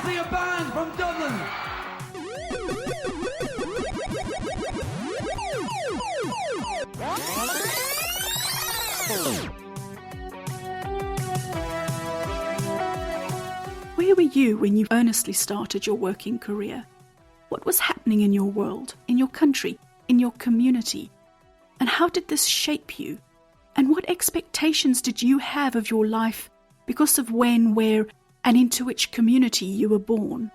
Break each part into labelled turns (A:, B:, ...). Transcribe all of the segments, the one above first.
A: introducing a band from Dublin.
B: Where were you when you earnestly started your working career? What was happening in your world, in your country, in your community? And how did this shape you? And what expectations did you have of your life because of when, where, and into which community you were born?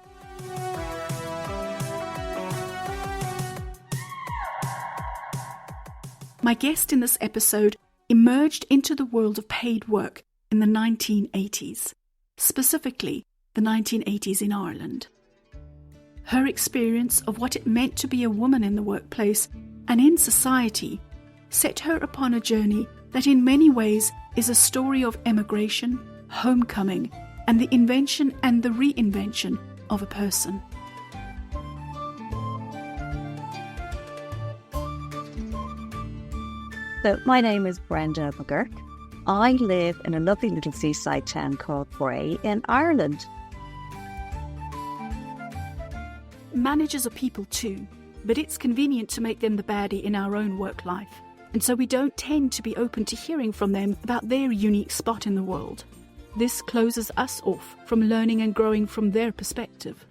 B: My guest in this episode emerged into the world of paid work in the 1980s, specifically the 1980s in Ireland. Her experience of what it meant to be a woman in the workplace and in society set her upon a journey that in many ways is a story of emigration, homecoming, and the invention and the reinvention of a person.
C: So my name is Brenda McGuirk. I live in a lovely little seaside town called Bray in Ireland.
B: Managers are people too, but it's convenient to make them the baddie in our own work life, and so we don't tend to be open to hearing from them about their unique spot in the world. This closes us off from learning and growing from their perspective.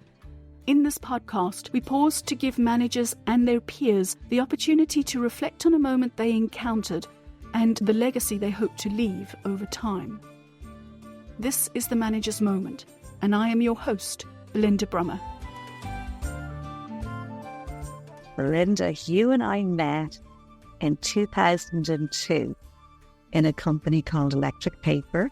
B: In this podcast, we pause to give managers and their peers the opportunity to reflect on a moment they encountered and the legacy they hope to leave over time. This is the Manager's Moment, and I am your host, Belinda Brummer.
C: Belinda, you and I met in 2002 in a company called Electric Paper,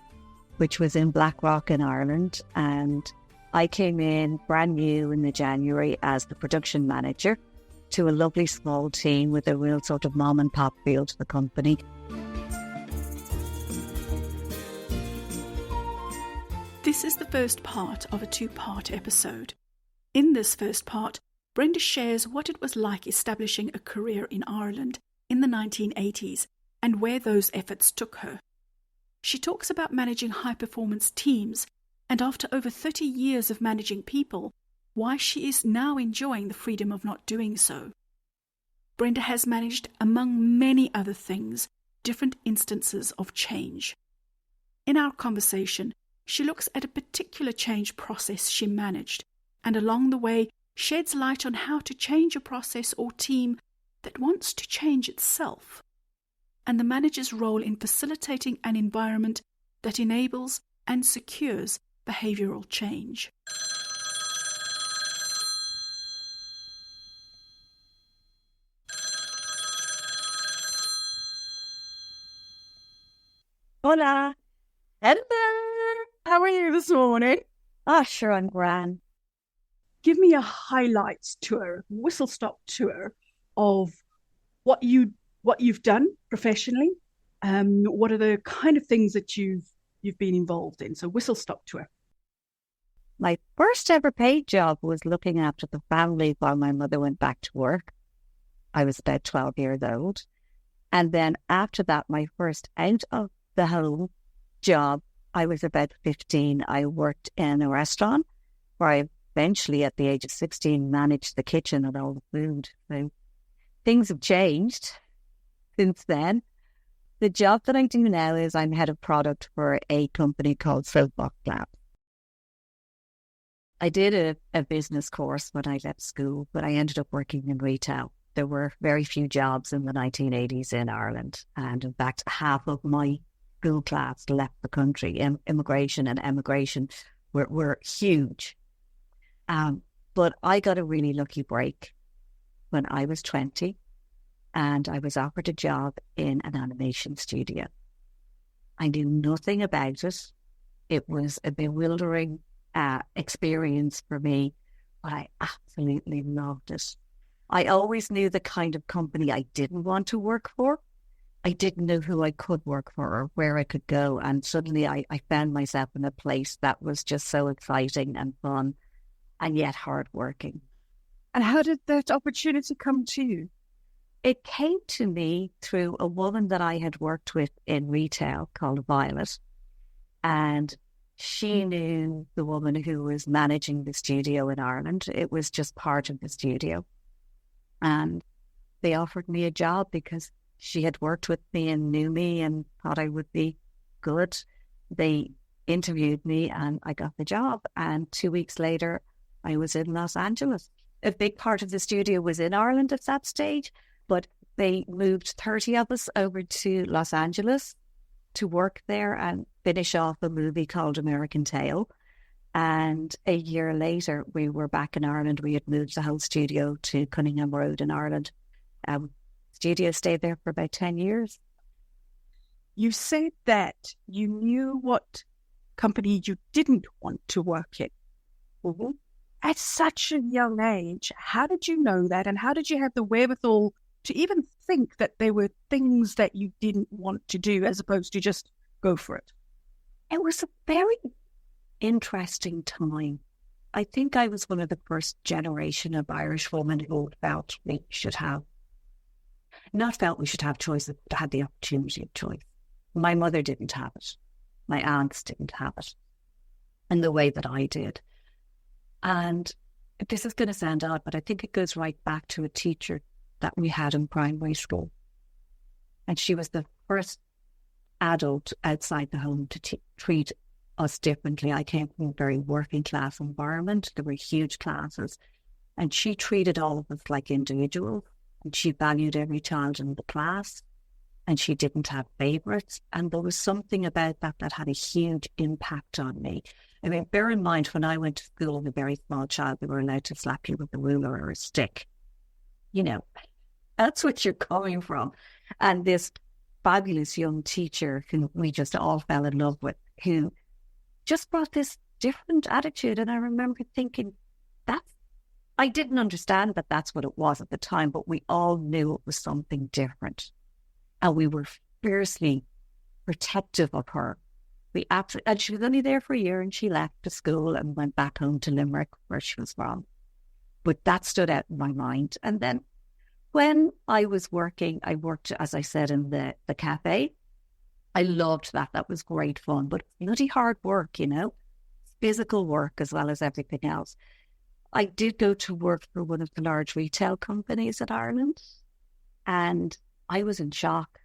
C: which was in Blackrock in Ireland, and I came in brand new in the January as the production manager to a lovely small team with a real sort of mom and pop feel to the company.
B: This is the first part of a two-part episode. In this first part, Brenda shares what it was like establishing a career in Ireland in the 1980s and where those efforts took her. She talks about managing high-performance teams and after over 30 years of managing people, why she is now enjoying the freedom of not doing so. Brenda has managed, among many other things, different instances of change. In our conversation, she looks at a particular change process she managed, and along the way sheds light on how to change a process or team that wants to change itself, and the manager's role in facilitating an environment that enables and secures behavioural change.
C: Hola!
D: Hello! How are you this morning?
C: Sure, I'm grand.
D: Give me a highlights tour, whistle-stop tour of what you've done professionally. What are the kind of things that you've been involved in? So whistle-stop tour.
C: My first ever paid job was looking after the family while my mother went back to work. I was about 12 years old. And then after that, my first out of the home job, I was about 15. I worked in a restaurant where I eventually, at the age of 16, managed the kitchen and all the food. So things have changed since then. The job that I do now is I'm head of product for a company called ThirdForce Mindleaders. I did a business course when I left school, but I ended up working in retail. There were very few jobs in the 1980s in Ireland. And in fact, half of my school class left the country. Immigration and emigration were huge. But I got a really lucky break when I was 20 and I was offered a job in an animation studio. I knew nothing about it. It was a bewildering experience for me, but I absolutely loved it. I always knew the kind of company I didn't want to work for. I didn't know who I could work for or where I could go. And suddenly I found myself in a place that was just so exciting and fun and yet hardworking.
D: And how did that opportunity come to you?
C: It came to me through a woman that I had worked with in retail called Violet. And she knew the woman who was managing the studio in Ireland. It was just part of the studio. And they offered me a job because she had worked with me and knew me and thought I would be good. They interviewed me and I got the job. And 2 weeks later, I was in Los Angeles. A big part of the studio was in Ireland at that stage, but they moved 30 of us over to Los Angeles to work there and finish off a movie called American Tail. And a year later, we were back in Ireland. We had moved the whole studio to Cunningham Road in Ireland. Studio stayed there for about 10 years.
D: You said that you knew what company you didn't want to work in.
C: Mm-hmm.
D: At such a young age, how did you know that? And how did you have the wherewithal to even think that there were things that you didn't want to do as opposed to just go for it?
C: It was a very interesting time. I think I was one of the first generation of Irish women who felt we should have choices, but had the opportunity of choice. My mother didn't have it. My aunts didn't have it in the way that I did. And this is going to sound odd, but I think it goes right back to a teacher that we had in primary school. And she was the first adult outside the home to treat us differently. I came from a very working class environment. There were huge classes. And she treated all of us like individuals. And she valued every child in the class. And she didn't have favourites. And there was something about that that had a huge impact on me. I mean, bear in mind, when I went to school as a very small child, they were allowed to slap you with a ruler or a stick. You know, that's what you're coming from. And this fabulous young teacher who we just all fell in love with, who just brought this different attitude. And I remember thinking, I didn't understand that that's what it was at the time, but we all knew it was something different. And we were fiercely protective of her. And she was only there for a year and she left the school and went back home to Limerick where she was from. But that stood out in my mind. And then when I was working, I worked, as I said, in the cafe. I loved that. That was great fun, but bloody hard work, you know, physical work as well as everything else. I did go to work for one of the large retail companies in Ireland, and I was in shock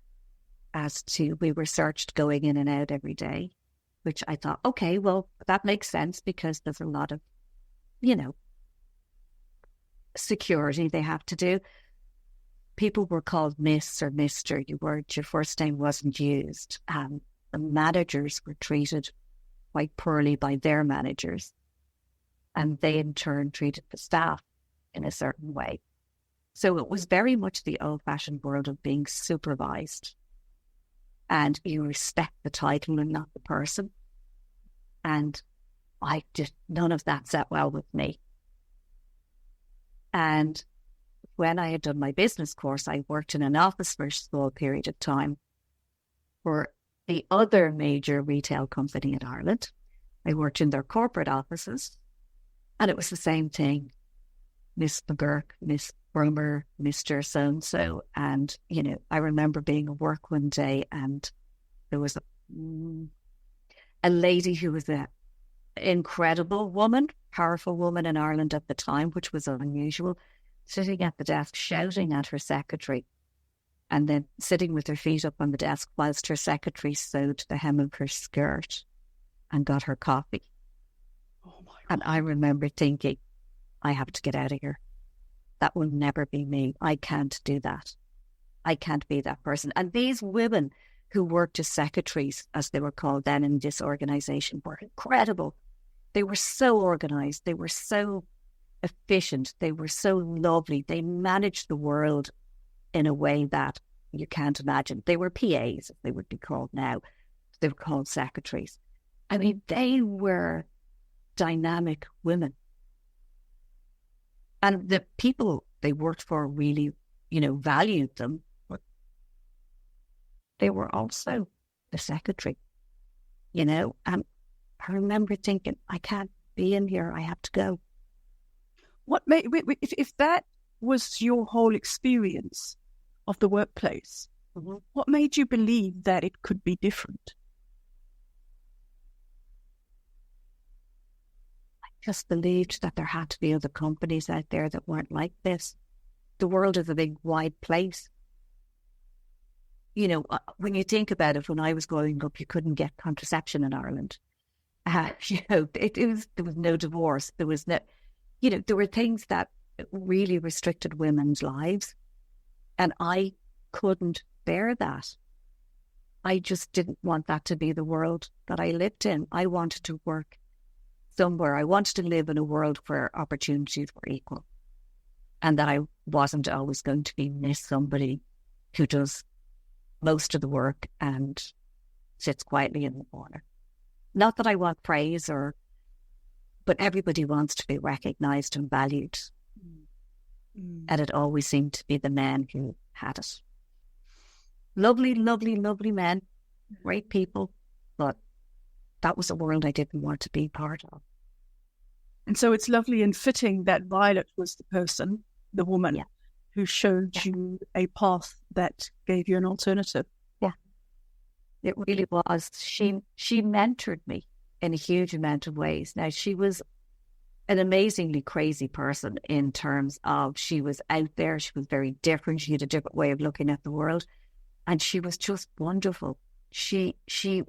C: as to, we were searched going in and out every day, which I thought, okay, well, that makes sense because there's a lot of, you know, security they have to do. People were called Miss or Mr. Your first name wasn't used. The managers were treated quite poorly by their managers. And they in turn treated the staff in a certain way. So it was very much the old-fashioned world of being supervised. And you respect the title and not the person. And none of that sat well with me. And when I had done my business course, I worked in an office for a small period of time for the other major retail company in Ireland. I worked in their corporate offices, and it was the same thing. Miss McGuirk, Miss Bromer, Mr. So-and-so. And, you know, I remember being at work one day and there was a lady who was an incredible woman, powerful woman in Ireland at the time, which was unusual, sitting at the desk shouting at her secretary and then sitting with her feet up on the desk whilst her secretary sewed the hem of her skirt and got her coffee.
D: Oh my God.
C: And I remember thinking, I have to get out of here. That will never be me. I can't do that. I can't be that person. And these women who worked as secretaries, as they were called then in this organisation, were incredible. They were so organised. They were so efficient. They were so lovely. They managed the world in a way that you can't imagine. They were PAs, as they would be called now. They were called secretaries. I mean, they were dynamic women. And the people they worked for really, you know, valued them. But they were also the secretary, you know. And I remember thinking, I can't be in here. I have to go.
D: What made, if that was your whole experience of the workplace, what made you believe that it could be different?
C: just believed that there had to be other companies out there that weren't like this. The world is a big, wide place. You know, when you think about it, when I was growing up, you couldn't get contraception in Ireland. You know, there was no divorce. There was no, you know, there were things that really restricted women's lives. And I couldn't bear that. I just didn't want that to be the world that I lived in. I wanted to work somewhere. I wanted to live in a world where opportunities were equal. And that I wasn't always going to be miss somebody who does most of the work and sits quietly in the corner. Not that I want praise but everybody wants to be recognised and valued. And it always seemed to be the men who had it. Lovely, lovely, lovely men, great people, but that was a world I didn't want to be part of.
D: And so it's lovely and fitting that Violet was the person, the woman, who showed you a path that gave you an alternative.
C: Yeah, it really was. She mentored me in a huge amount of ways. Now, she was an amazingly crazy person in terms of she was out there. She was very different. She had a different way of looking at the world. And she was just wonderful. She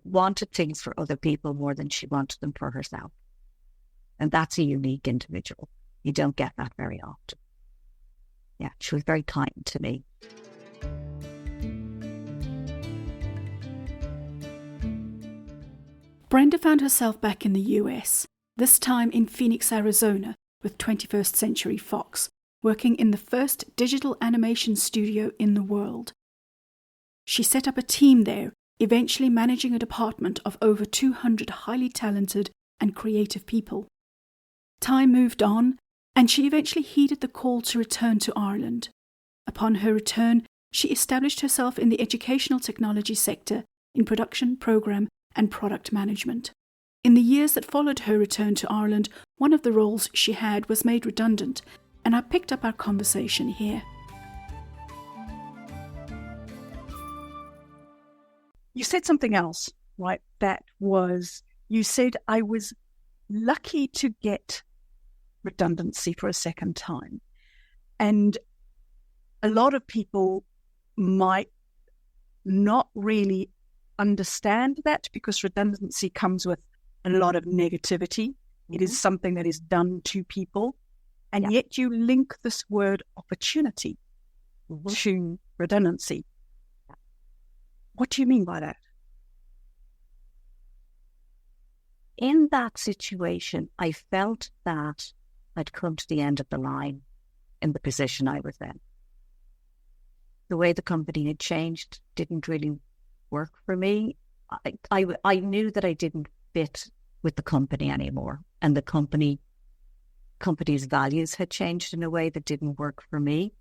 C: wanted things for other people more than she wanted them for herself. And that's a unique individual. You don't get that very often. Yeah, she was very kind to me.
B: Brenda found herself back in the US, this time in Phoenix, Arizona, with 21st Century Fox, working in the first digital animation studio in the world. She set up a team there, eventually managing a department of over 200 highly talented and creative people. Time moved on, and she eventually heeded the call to return to Ireland. Upon her return, she established herself in the educational technology sector in production, program, and product management. In the years that followed her return to Ireland, one of the roles she had was made redundant, and I picked up our conversation here.
D: You said something else, right? You said I was lucky to get redundancy for a second time. And a lot of people might not really understand that because redundancy comes with a lot of negativity. It is something that is done to people. And yet you link this word opportunity to redundancy. What do you mean by that?
C: In that situation, I felt that I'd come to the end of the line in the position I was in. The way the company had changed didn't really work for me. I knew that I didn't fit with the company anymore, and the company's values had changed in a way that didn't work for me,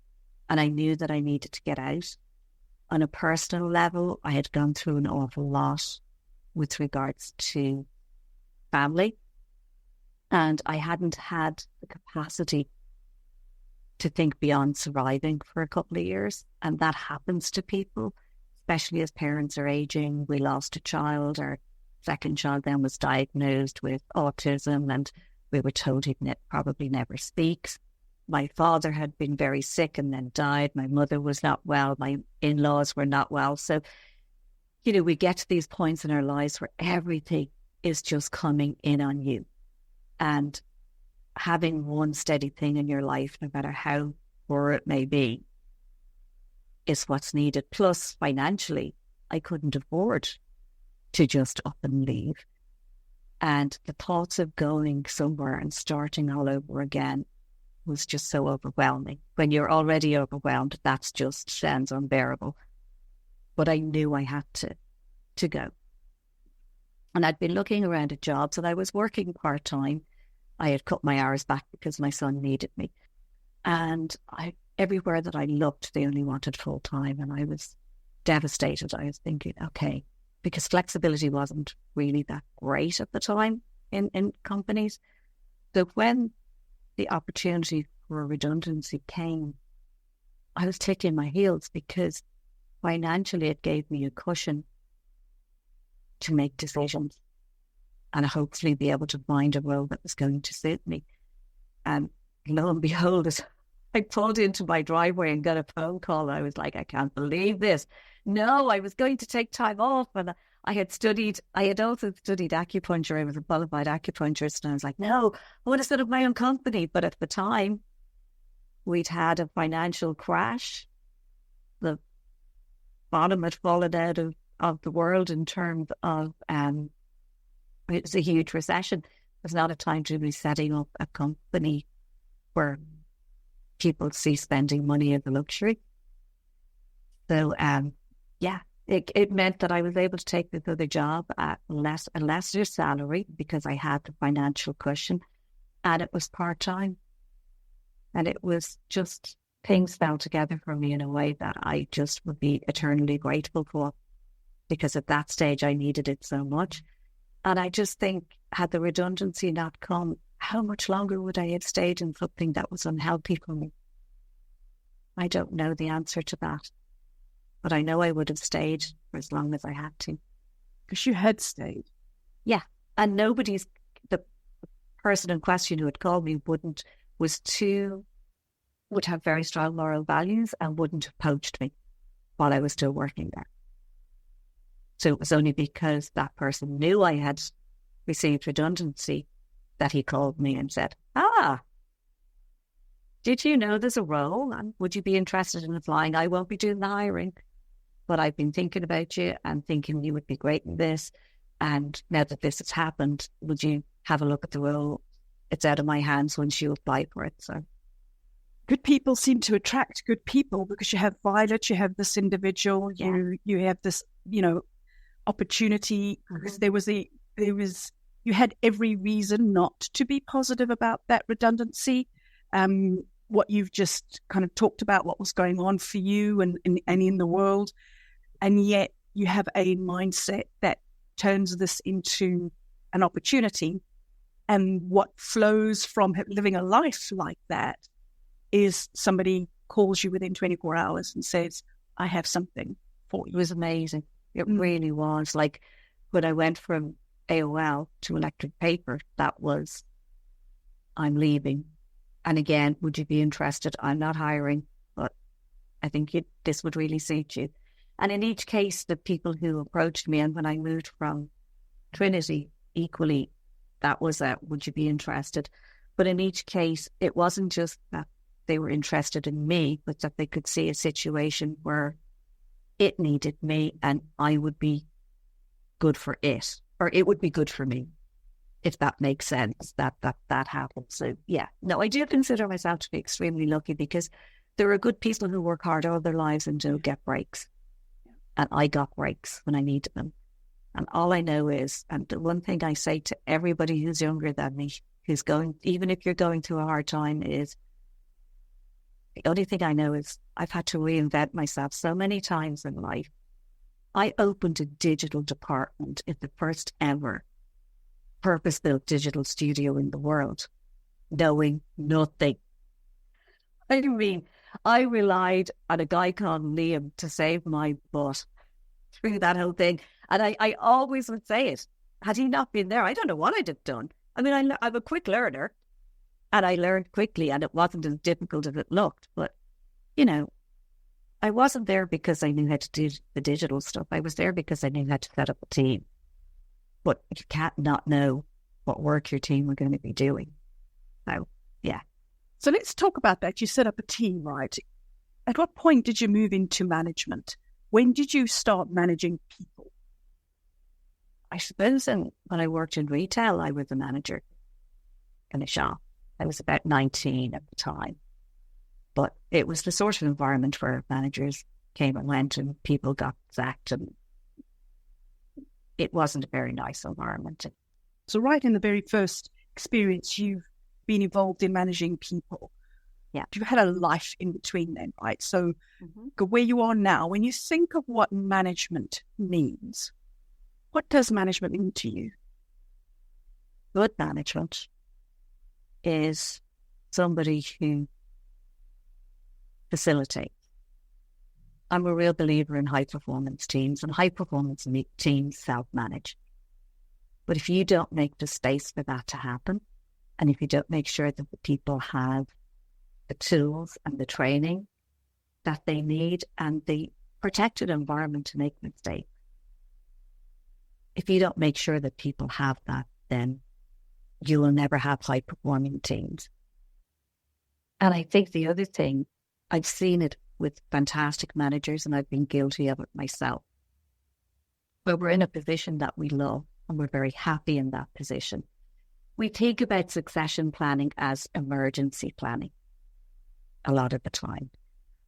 C: and I knew that I needed to get out. On a personal level, I had gone through an awful lot with regards to family, and I hadn't had the capacity to think beyond surviving for a couple of years. And that happens to people, especially as parents are aging. We lost a child. Our second child then was diagnosed with autism, and we were told he'd probably never speak. My father had been very sick and then died. My mother was not well. My in-laws were not well. So, we get to these points in our lives where everything is just coming in on you. And having one steady thing in your life, no matter how poor it may be, is what's needed. Plus, financially, I couldn't afford to just up and leave. And the thoughts of going somewhere and starting all over again was just so overwhelming. When you're already overwhelmed, that's just sounds unbearable. But I knew I had to go. And I'd been looking around at jobs, and I was working part-time. I had cut my hours back because my son needed me. And everywhere that I looked, they only wanted full-time, and I was devastated. I was thinking, okay, because flexibility wasn't really that great at the time in companies. So when the opportunity for a redundancy came, I was taking my heels, because financially it gave me a cushion to make decisions. and hopefully be able to find a role that was going to suit me. And lo and behold, as I pulled into my driveway and got a phone call, I was like, I can't believe this. No, I was going to take time off, and I had also studied acupuncture. I was a qualified acupuncturist, and I was like, no, I want to set up my own company. But at the time, we'd had a financial crash. The bottom had fallen out of the world in terms of, it was a huge recession. It was not a time to be setting up a company where people see spending money as a luxury. So, it meant that I was able to take this other job at a lesser salary because I had the financial cushion, and it was part-time. And it was just, things fell together for me in a way that I just would be eternally grateful for, because at that stage I needed it so much. And I just think, had the redundancy not come, how much longer would I have stayed in something that was unhealthy for me? I don't know the answer to that, but I know I would have stayed for as long as I had to.
D: Because you had stayed.
C: Yeah. And the person in question who had called me would have very strong moral values and wouldn't have poached me while I was still working there. So it was only because that person knew I had received redundancy that he called me and said, did you know there's a role, and would you be interested in applying? I won't be doing the hiring, but I've been thinking about you and thinking you would be great in this. And now that this has happened, would you have a look at the role? It's out of my hands once you apply for it. So
D: good people seem to attract good people, because you have Violet, you have this individual, you have this, opportunity. Because you had every reason not to be positive about that redundancy. What you've just kind of talked about, what was going on for you and in the world, and yet you have a mindset that turns this into an opportunity. And what flows from living a life like that is somebody calls you within 24 hours and says, I have something for you.
C: It was amazing. It really was. Like when I went from AOL to electric paper, that was, I'm leaving. And again, would you be interested? I'm not hiring, but I think this would really suit you. And in each case, the people who approached me, and when I moved from Trinity, equally, that was would you be interested? But in each case, it wasn't just that they were interested in me, but that they could see a situation where it needed me and I would be good for it, or it would be good for me, if that makes sense, that happened. So yeah, no, I do consider myself to be extremely lucky, because there are good people who work hard all their lives and don't get breaks. And I got breaks when I needed them. And all I know is, and the one thing I say to everybody who's younger than me, even if you're going through a hard time, is the only thing I know is I've had to reinvent myself so many times in life. I opened a digital department in the first ever purpose-built digital studio in the world, knowing nothing. I mean, I relied on a guy called Liam to save my butt through that whole thing. And I always would say it. Had he not been there, I don't know what I'd have done. I mean, I'm a quick learner, and I learned quickly, and it wasn't as difficult as it looked. But, I wasn't there because I knew how to do the digital stuff. I was there because I knew how to set up a team. But you can't not know what work your team were going to be doing. So, yeah.
D: So let's talk about that. You set up a team, right? At what point did you move into management? When did you start managing people?
C: I suppose when I worked in retail, I was a manager in a shop. I was about 19 at the time. But it was the sort of environment where managers came and went and people got sacked, and it wasn't a very nice environment.
D: So right in the very first experience, you've been involved in managing people.
C: Yeah.
D: You've had a life in between then, right? So where you are now, when you think of what management means, what does management mean to you?
C: Good management is somebody who facilitates. I'm a real believer in high-performance teams, and high-performance teams self-manage. But if you don't make the space for that to happen, and if you don't make sure that the people have the tools and the training that they need and the protected environment to make mistakes, if you don't make sure that people have that, then you will never have high-performing teams. And I think the other thing, I've seen it with fantastic managers, and I've been guilty of it myself, where we're in a position that we love and we're very happy in that position. We think about succession planning as emergency planning a lot of the time,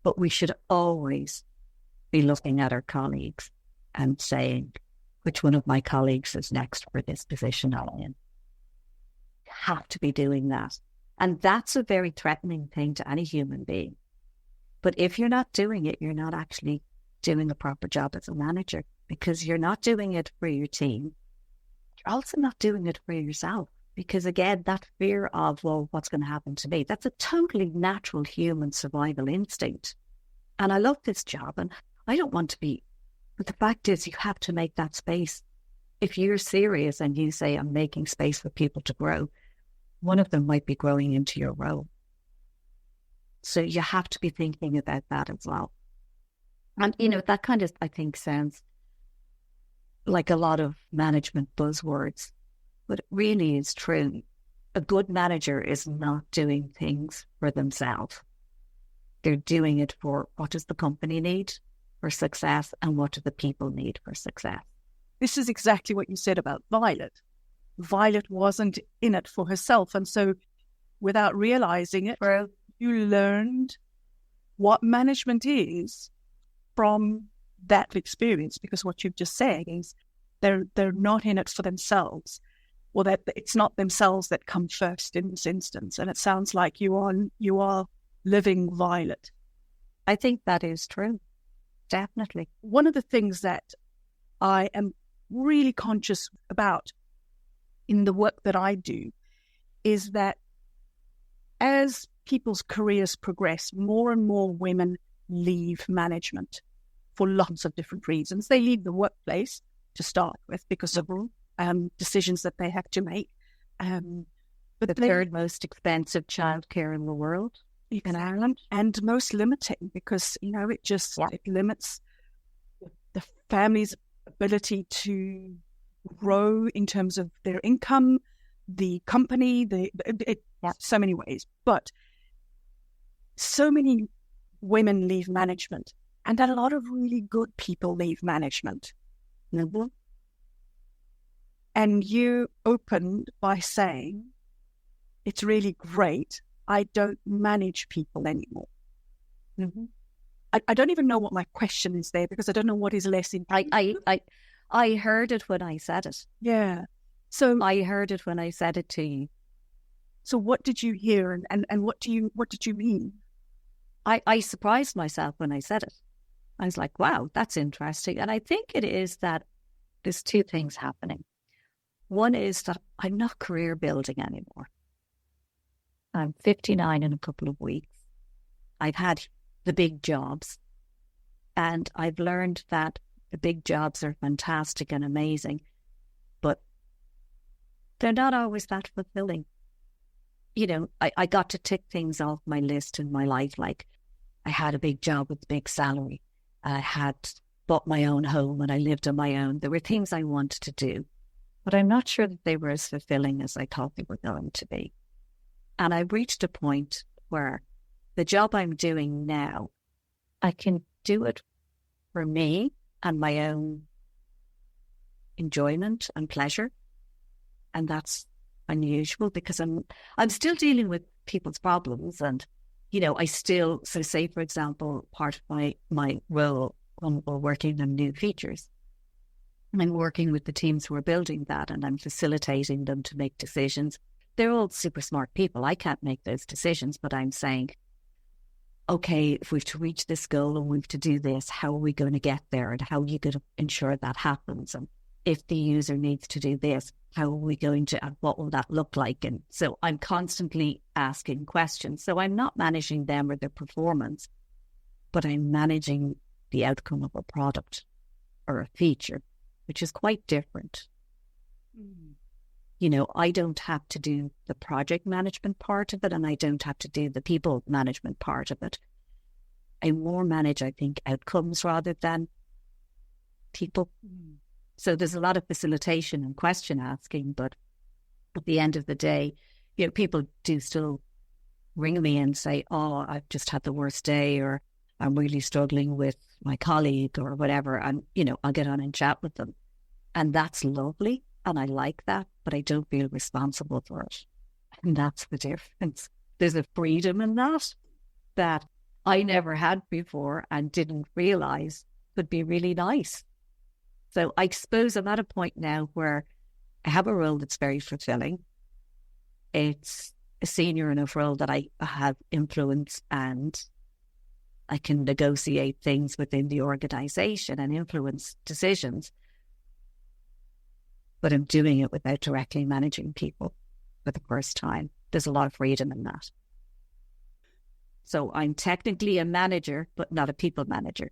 C: but we should always be looking at our colleagues and saying, which one of my colleagues is next for this position I'm in? You have to be doing that. And that's a very threatening thing to any human being. But if you're not doing it, you're not actually doing a proper job as a manager, because you're not doing it for your team. You're also not doing it for yourself. Because again, that fear of, well, what's going to happen to me? That's a totally natural human survival instinct. And I love this job and I don't want to be, but the fact is you have to make that space. If you're serious and you say, I'm making space for people to grow, one of them might be growing into your role. So you have to be thinking about that as well. And, that kind of, I think, sounds like a lot of management buzzwords, but it really is true. A good manager is not doing things for themselves. They're doing it for what does the company need for success and what do the people need for success.
D: This is exactly what you said about Violet. Violet wasn't in it for herself. And so without realizing it, you learned what management is from that experience, because what you've just said is they're not in it for themselves, or that it's not themselves that come first in this instance. And it sounds like you are living Violet.
C: I think that is true. Definitely.
D: One of the things that I am really conscious about in the work that I do is that as people's careers progress, more and more women leave management for lots of different reasons. They leave the workplace to start with because of decisions that they have to make.
C: But the third most expensive childcare in the world in Ireland,
D: and most limiting, because it limits the family's ability to grow in terms of their income, the company, so many ways. But so many women leave management, and a lot of really good people leave management.
C: Mm-hmm.
D: And you opened by saying, it's really great, I don't manage people anymore.
C: Mm-hmm.
D: I don't even know what my question is there, because I don't know what is less important.
C: I heard it when I said it.
D: Yeah. So
C: I heard it when I said it to you.
D: So what did you hear, and what did you mean?
C: I surprised myself when I said it. I was like, wow, that's interesting. And I think it is that there's two things happening. One is that I'm not career building anymore. I'm 59 in a couple of weeks. I've had the big jobs, and I've learned that the big jobs are fantastic and amazing, but they're not always that fulfilling. I got to tick things off my list in my life, like I had a big job with a big salary. I had bought my own home and I lived on my own. There were things I wanted to do, but I'm not sure that they were as fulfilling as I thought they were going to be. And I reached a point where the job I'm doing now, I can do it for me and my own enjoyment and pleasure. And that's unusual, because I'm still dealing with people's problems, and I still, so say for example, part of my role when we're working on new features, I'm working with the teams who are building that, and I'm facilitating them to make decisions. They're all super smart people. I can't make those decisions, but I'm saying, okay, if we've to reach this goal and we've to do this, how are we going to get there, and how are you going to ensure that happens? And if the user needs to do this, how are we going to, and what will that look like? And so I'm constantly asking questions. So I'm not managing them or their performance, but I'm managing the outcome of a product or a feature, which is quite different. You know, I don't have to do the project management part of it, and I don't have to do the people management part of it. I more manage, I think, outcomes rather than people. So there's a lot of facilitation and question asking, but at the end of the day, you know, people do still ring me and say, oh, I've just had the worst day, or I'm really struggling with my colleague or whatever. And, you know, I'll get on and chat with them. And that's lovely. And I like that, but I don't feel responsible for it. And that's the difference. There's a freedom in that I never had before and didn't realize could be really nice. So I suppose I'm at a point now where I have a role that's very fulfilling. It's a senior enough role that I have influence and I can negotiate things within the organization and influence decisions. But I'm doing it without directly managing people for the first time. There's a lot of freedom in that. So I'm technically a manager, but not a people manager.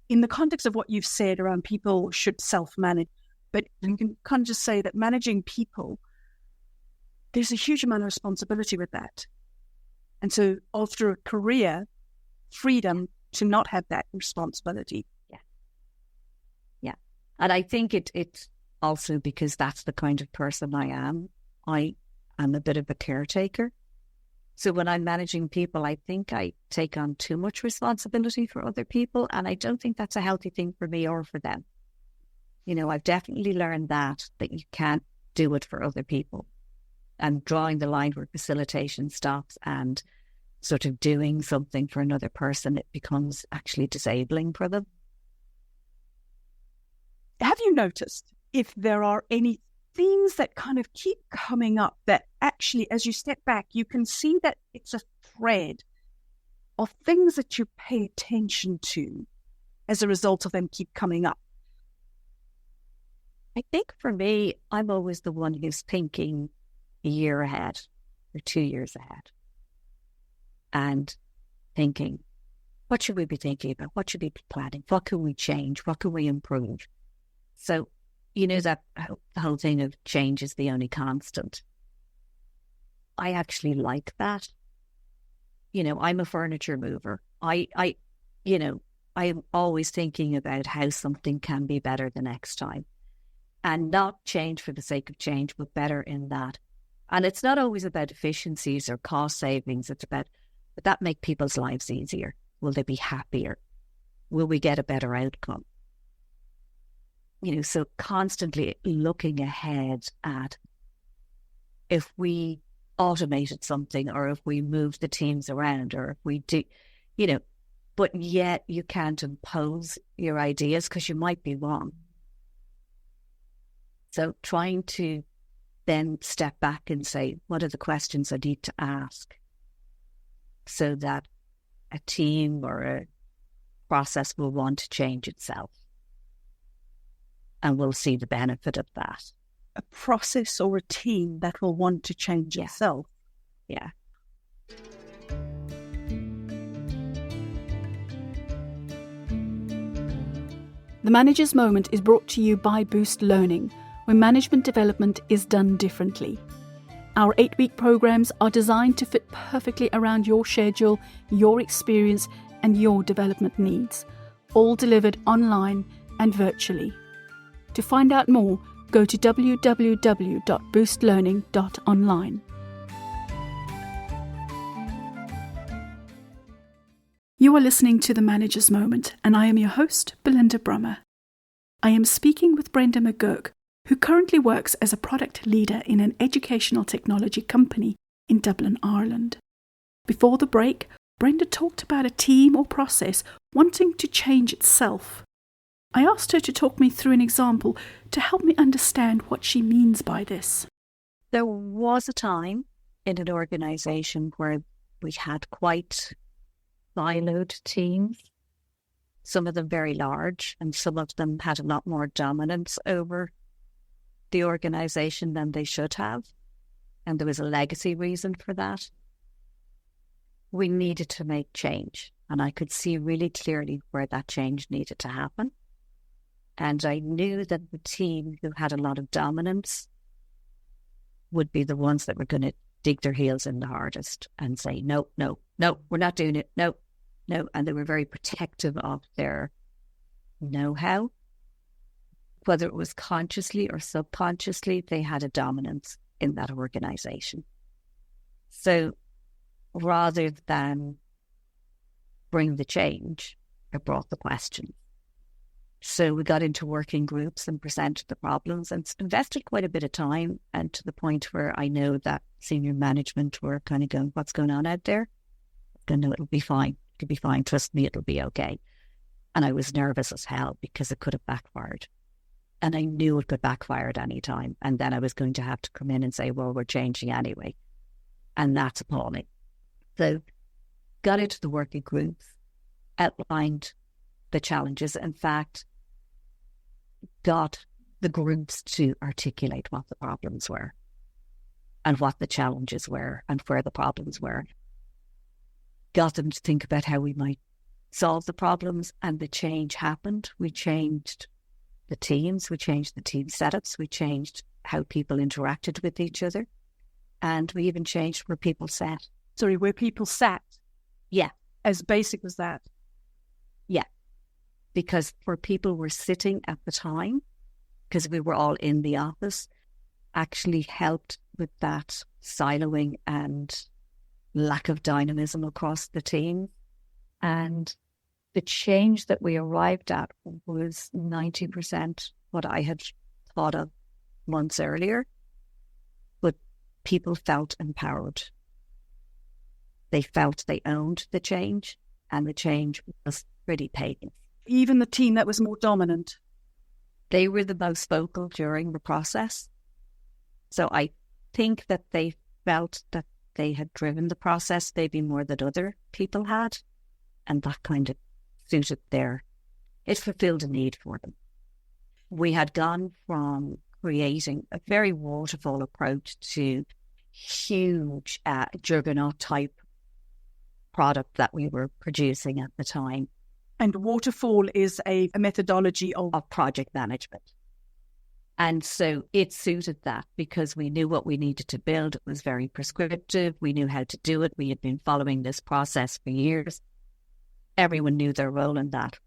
D: In the context of what you've said around people should self-manage, but you can kind of just say that managing people, there's a huge amount of responsibility with that. And so after a career, freedom to not have that responsibility.
C: Yeah. And I think it's also because that's the kind of person I am. I am a bit of a caretaker. So when I'm managing people, I think I take on too much responsibility for other people. And I don't think that's a healthy thing for me or for them. You know, I've definitely learned that you can't do it for other people. And drawing the line where facilitation stops and sort of doing something for another person, it becomes actually disabling for them.
D: Have you noticed if there are any themes that kind of keep coming up that actually, as you step back, you can see that it's a thread of things that you pay attention to as a result of them keep coming up?
C: I think for me, I'm always the one who's thinking a year ahead or 2 years ahead and thinking, what should we be thinking about? What should we be planning? What can we change? What can we improve? So, you know, that the whole thing of change is the only constant. I actually like that. You know, I'm a furniture mover. I am always thinking about how something can be better the next time. And not change for the sake of change, but better in that. And it's not always about efficiencies or cost savings. It's about, would that make people's lives easier? Will they be happier? Will we get a better outcome? You know, so constantly looking ahead at if we automated something or if we moved the teams around or if we do, you know, but yet you can't impose your ideas because you might be wrong. So trying to then step back and say, what are the questions I need to ask so that a team or a process will want to change itself and we'll see the benefit of that.
D: A process or a team that will want to change itself.
C: Yeah.
B: The Manager's Moment is brought to you by Boost Learning, where management development is done differently. Our 8-week programs are designed to fit perfectly around your schedule, your experience, and your development needs, all delivered online and virtually. To find out more, go to www.boostlearning.online. You are listening to The Manager's Moment, and I am your host, Belinda Brummer. I am speaking with Brenda McGuirk, who currently works as a product leader in an educational technology company in Dublin, Ireland. Before the break, Brenda talked about a team or process wanting to change itself. I asked her to talk me through an example to help me understand what she means by this.
C: There was a time in an organisation where we had quite siloed teams, some of them very large, and some of them had a lot more dominance over the organisation than they should have. And there was a legacy reason for that. We needed to make change, and I could see really clearly where that change needed to happen. And I knew that the team who had a lot of dominance would be the ones that were going to dig their heels in the hardest and say, no, no, no, we're not doing it. No, no. And they were very protective of their know-how. Whether it was consciously or subconsciously, they had a dominance in that organization. So rather than bring the change, I brought the question. So we got into working groups and presented the problems and invested quite a bit of time, and to the point where I know that senior management were kind of going, what's going on out there? I know it'll be fine. It'll be fine. Trust me, it'll be okay. And I was nervous as hell because it could have backfired. And I knew it could backfire at any time. And then I was going to have to come in and say, well, we're changing anyway. And that's appalling. So got into the working groups, outlined the challenges. In fact, got the groups to articulate what the problems were and what the challenges were and where the problems were. Got them to think about how we might solve the problems, and the change happened. We changed the teams, we changed the team setups, we changed how people interacted with each other, and we even changed where people sat.
D: Sorry, where people sat?
C: Yeah.
D: As basic as that?
C: Yeah. Because where people were sitting at the time, because we were all in the office, actually helped with that siloing and lack of dynamism across the team. And the change that we arrived at was 90% what I had thought of months earlier. But people felt empowered. They felt they owned the change, and the change was pretty painful.
D: Even the team that was more dominant?
C: They were the most vocal during the process. So I think that they felt that they had driven the process maybe more than other people had. And that kind of suited it fulfilled a need for them. We had gone from creating a very waterfall approach to huge juggernaut type product that we were producing at the time.
D: And waterfall is a methodology of
C: project management. And so it suited that because we knew what we needed to build. It was very prescriptive. We knew how to do it. We had been following this process for years. Everyone knew their role in that.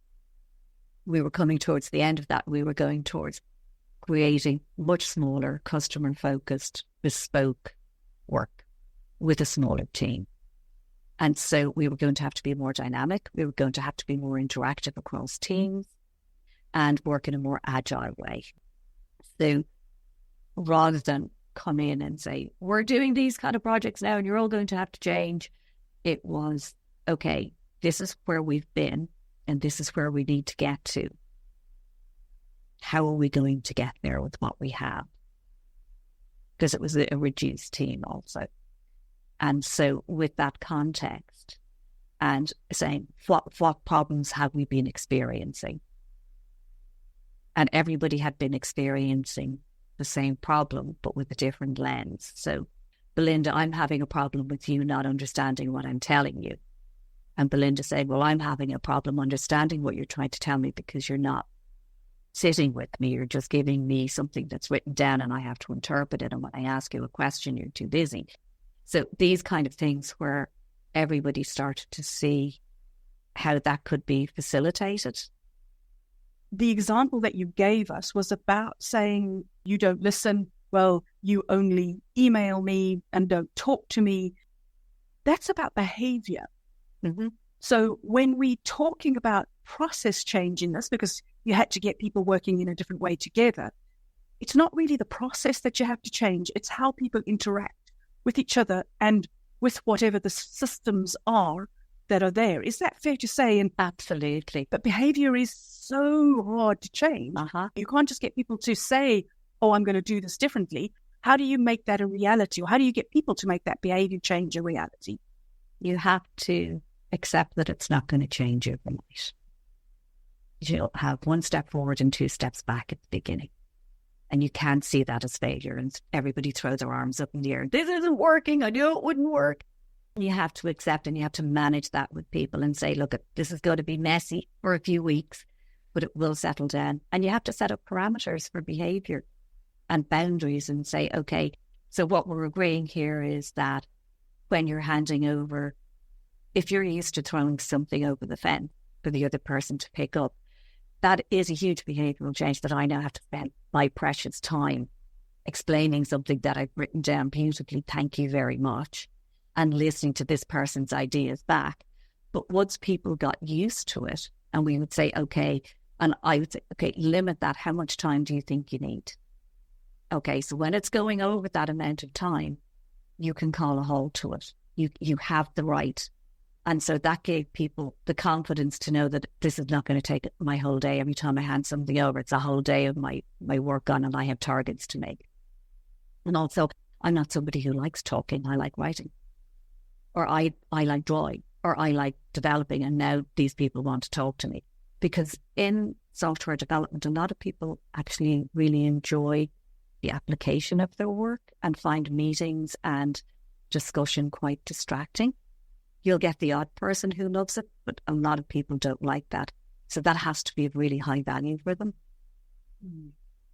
C: We were coming towards the end of that. We were going towards creating much smaller, customer-focused, bespoke work with a smaller team. And so we were going to have to be more dynamic. We were going to have to be more interactive across teams and work in a more agile way. So rather than come in and say, we're doing these kind of projects now and you're all going to have to change, it was, okay, this is where we've been and this is where we need to get to. How are we going to get there with what we have? Because it was a reduced team also. And so with that context and saying, what problems have we been experiencing? And everybody had been experiencing the same problem, but with a different lens. So, Belinda, I'm having a problem with you not understanding what I'm telling you. And Belinda said, well, I'm having a problem understanding what you're trying to tell me because you're not sitting with me. You're just giving me something that's written down and I have to interpret it. And when I ask you a question, you're too busy. So these kind of things where everybody started to see how that could be facilitated.
D: The example that you gave us was about saying you don't listen, well, you only email me and don't talk to me. That's about behavior.
C: Mm-hmm.
D: So when we're talking about process change in this, because you had to get people working in a different way together, it's not really the process that you have to change. It's how people interact with each other and with whatever the systems are that are there. Is that fair to say? And
C: absolutely.
D: But behavior is so hard to change. You can't just get people to say, oh, I'm going to do this differently. How do you make that a reality? Or how do you get people to make that behavior change a reality?
C: You have to accept that it's not going to change overnight. You'll have one step forward and two steps back at the beginning. And you can't see that as failure. And everybody throws their arms up in the air. This isn't working. I knew it wouldn't work. You have to accept and you have to manage that with people and say, look, this is going to be messy for a few weeks. but it will settle down. And you have to set up parameters for behaviour and boundaries and say, okay, so what we're agreeing here is that when you're handing over, if you're used to throwing something over the fence for the other person to pick up, that is a huge behavioural change that I now have to spend my precious time explaining something that I've written down beautifully, thank you very much, and listening to this person's ideas back. But once people got used to it, and we would say, okay, and I would say, okay, limit that. How much time do you think you need? Okay, so when it's going over that amount of time, you can call a halt to it. You have the right. And so that gave people the confidence to know that this is not going to take my whole day. Every time I hand something over, it's a whole day of my work on, and I have targets to make. And also, I'm not somebody who likes talking. I like writing. Or I like drawing. Or I like developing. And now these people want to talk to me. Because in software development, a lot of people actually really enjoy the application of their work and find meetings and discussion quite distracting. You'll get the odd person who loves it, but a lot of people don't like that. So that has to be of really high value for them.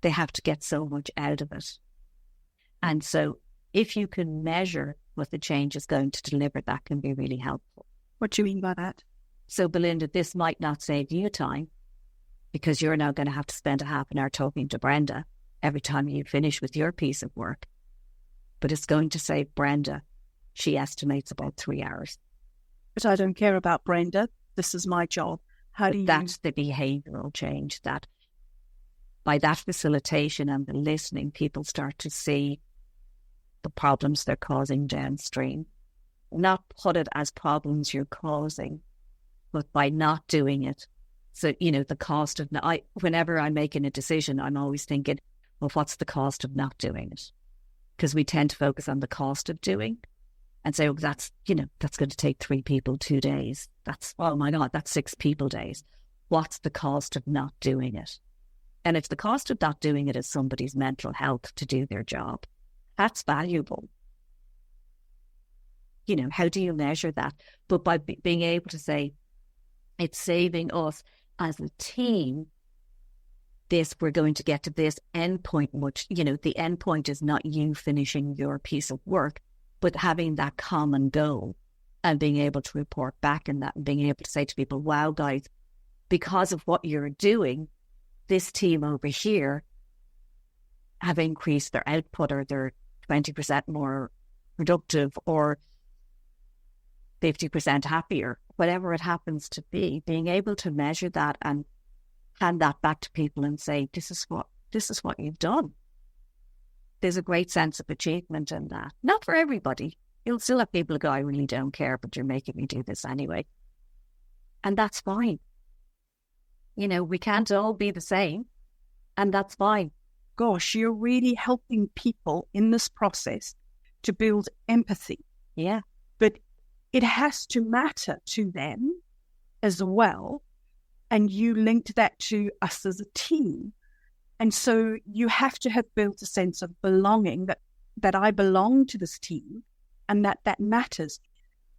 C: They have to get so much out of it. And so if you can measure what the change is going to deliver, that can be really helpful.
D: What do you mean by that?
C: So, Belinda, this might not save you time because you're now going to have to spend a half an hour talking to Brenda every time you finish with your piece of work. But it's going to save Brenda, she estimates, about 3 hours.
D: But I don't care about Brenda. This is my job.
C: That's the behavioural change, that by that facilitation and the listening, people start to see the problems they're causing downstream. Not put it as problems you're causing, but by not doing it. So, the cost of, whenever I'm making a decision, I'm always thinking, well, what's the cost of not doing it? Because we tend to focus on the cost of doing and say, oh, that's going to take 3 people 2 days. Oh my God, that's 6 people days. What's the cost of not doing it? And if the cost of not doing it is somebody's mental health to do their job, that's valuable. How do you measure that? But by being able to say, it's saving us as a team, we're going to get to this end point, which, the end point is not you finishing your piece of work, but having that common goal and being able to report back in that and being able to say to people, wow, guys, because of what you're doing, this team over here have increased their output, or they're 20% more productive, or 50% happier, whatever it happens to be. Being able to measure that and hand that back to people and say, this is what you've done. There's a great sense of achievement in that. Not for everybody. You'll still have people who go, I really don't care, but you're making me do this anyway. And that's fine. We can't all be the same, and that's fine.
D: Gosh, you're really helping people in this process to build empathy.
C: Yeah.
D: But it has to matter to them as well. And you linked that to us as a team. And so you have to have built a sense of belonging, that I belong to this team and that matters.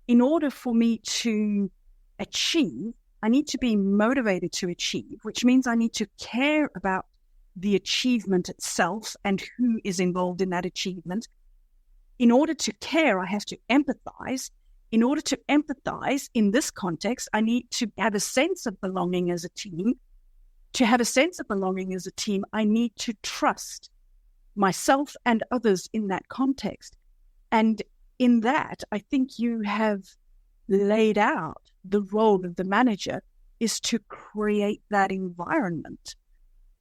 D: In order for me to achieve, I need to be motivated to achieve, which means I need to care about the achievement itself and who is involved in that achievement. In order to care, I have to empathize. In order to empathize in this context, I need to have a sense of belonging as a team. To have a sense of belonging as a team, I need to trust myself and others in that context. And in that, I think you have laid out the role of the manager is to create that environment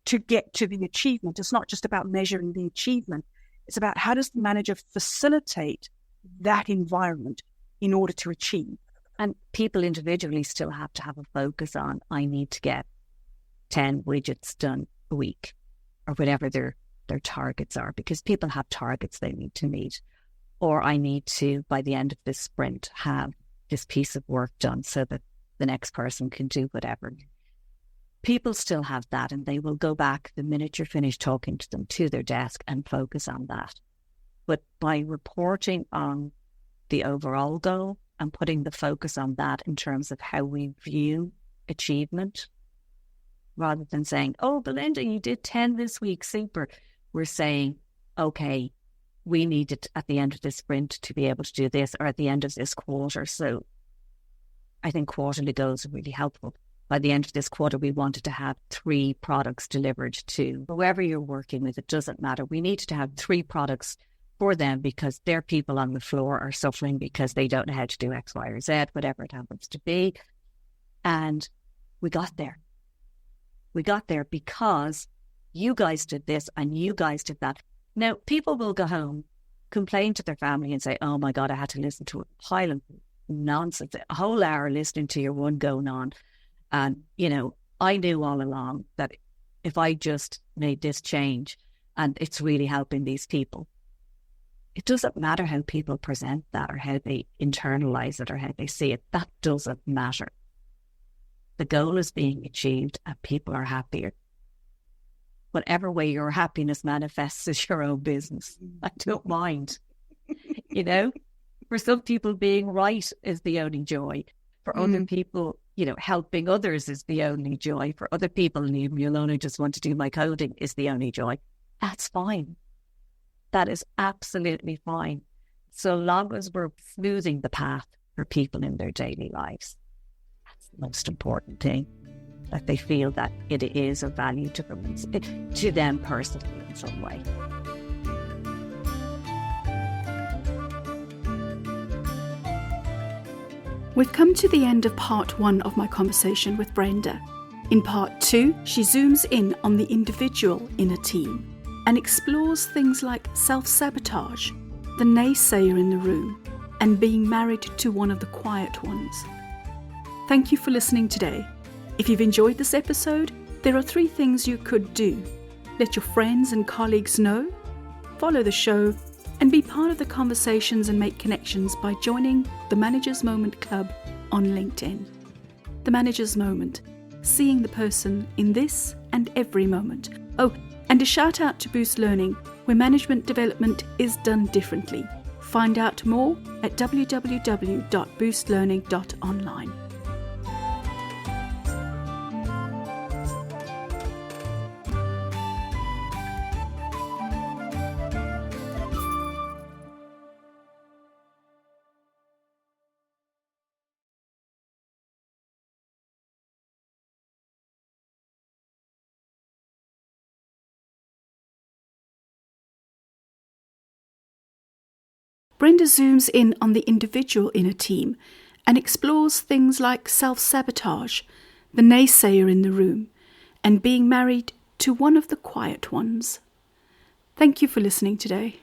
D: to get to the achievement. It's not just about measuring the achievement. It's about how does the manager facilitate that environment in order to achieve.
C: And people individually still have to have a focus on, I need to get 10 widgets done a week, or whatever their targets are, because people have targets they need to meet. Or I need to, by the end of this sprint, have this piece of work done so that the next person can do whatever. People still have that, and they will go back the minute you're finished talking to them to their desk and focus on that. But by reporting on the overall goal and putting the focus on that in terms of how we view achievement, rather than saying, oh, Belinda, you did 10 this week, super. We're saying, okay, we need it at the end of this sprint to be able to do this, or at the end of this quarter. So I think quarterly goals are really helpful. By the end of this quarter, we wanted to have 3 products delivered to whoever you're working with. It doesn't matter. We needed to have 3 products for them because their people on the floor are suffering because they don't know how to do X, Y, or Z, whatever it happens to be. And we got there. We got there because you guys did this and you guys did that. Now, people will go home, complain to their family and say, oh my God, I had to listen to a pile of nonsense, a whole hour listening to your one going on. And, you know, I knew all along that if I just made this change and it's really helping these people, it doesn't matter how people present that or how they internalize it or how they see it. That doesn't matter. The goal is being achieved and people are happier. Whatever way your happiness manifests is your own business. I don't mind. You know, for some people, being right is the only joy. For other people, you know, helping others is the only joy. For other people, leave me alone, I just want to do my coding is the only joy. That's fine. That is absolutely fine. So long as we're smoothing the path for people in their daily lives. That's the most important thing. That they feel that it is of value to them personally in some way.
B: We've come to the end of part 1 of my conversation with Brenda. In part 2, she zooms in on the individual in a team and explores things like self-sabotage, the naysayer in the room, and being married to one of the quiet ones. Thank you for listening today. If you've enjoyed this episode, there are 3 things you could do. Let your friends and colleagues know, follow the show, and be part of the conversations and make connections by joining the Manager's Moment Club on LinkedIn. The Manager's Moment, seeing the person in this and every moment. Oh, and a shout out to Boost Learning, where management development is done differently. Find out more at www.boostlearning.online. Brenda zooms in on the individual in a team and explores things like self-sabotage, the naysayer in the room, and being married to one of the quiet ones. Thank you for listening today.